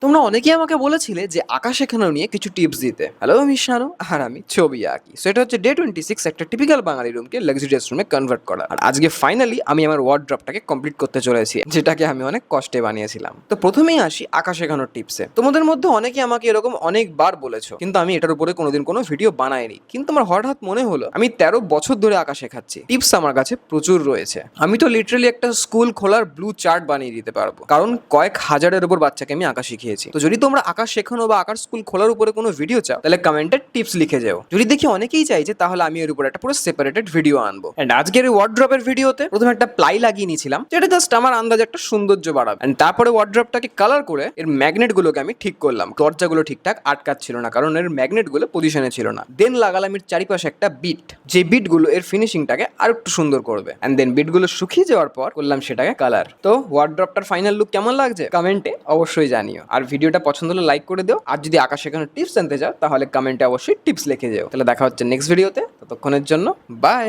তোমরা অনেকেই আমাকে বলেছিলে যে আঁকা শেখানো নিয়ে কিছু টিপস দিতে। হ্যালো, আমি শানু আর আমি ছবি আঁকি। সো এটা হচ্ছে ডে 26 একটা টিপিক্যাল বাঙালি রুমকে লাক্সারিয়াস রুমে কনভার্ট করা। আর আজকে ফাইনালি আমি আমার ওয়ার্ড্রপটাকে কমপ্লিট করতে চলেছি, যেটাকে আমি অনেক কষ্টে বানিয়েছিলাম। তো প্রথমেই আসি আঁকা শেখানোর টিপসে। তোমাদের মধ্যে অনেকে আমাকে এরকম অনেকবার বলেছো, কিন্তু আমি এটার উপরে কোনোদিন কোনো ভিডিও বানাইনি। কিন্তু আমার হঠাৎ মনে হলো আমি 13 বছর ধরে আঁকা শেখাচ্ছি, টিপস আমার কাছে প্রচুর রয়েছে। আমি তো লিটারালি একটা স্কুল খোলার ব্লু চার্ট বানিয়ে দিতে পারবো, কারণ কয়েক হাজারের উপর বাচ্চাকে আমি আঁকা শিখিয়েছি। তো যদি তোমরা আঁকা শেখানো বা আঁকার স্কুল খোলার উপরে কোনো ভিডিও চাও, তাহলে কমেন্টে টিপস লিখে যাও। যদি দেখি অনেকেই চাইছে, তাহলে আমি এর উপর একটা পুরো সেপারেটেড ভিডিও আনবো। এন্ড আজকের এই ওয়ার্ড্রপের ভিডিওতে প্রথমে একটা প্লাই লাগিয়ে নিয়েছিলাম, যেটা জাস্ট আমার আন্দাজে একটা সৌন্দর্য বাড়াবে। এন্ড তারপরে ওয়ার্ড্রপটাকে কালার করে এর ম্যাগনেট গুলোকে আমি ঠিক করলাম। দরজাগুলো ঠিকঠাক আটকাচ্ছিল না, কারণ এর ম্যাগনেট গুলো পজিশনে ছিল না। দেন লাগালাম এর চারিপাশে একটা বিট, যে বিট গুলো এর ফিনিশিংটাকে আর একটু সুন্দর করবে। এন্ড দেন বিট গুলো শুকিয়ে যাওয়ার পর করলাম সেটাকে কালার। তো ওয়ার্ড্রপটার ফাইনাল লুক কেমন লাগছে কমেন্টে অবশ্যই জানিও। আর ভিডিওটা পছন্দ হলে লাইক করে দিও। আর যদি আঁকা শেখানোর টিপস জানতে চাও, তাহলে কমেন্টে অবশ্যই টিপস লিখে যাও। তাহলে দেখা হচ্ছে নেক্সট ভিডিওতে। ততক্ষণের জন্য বাই।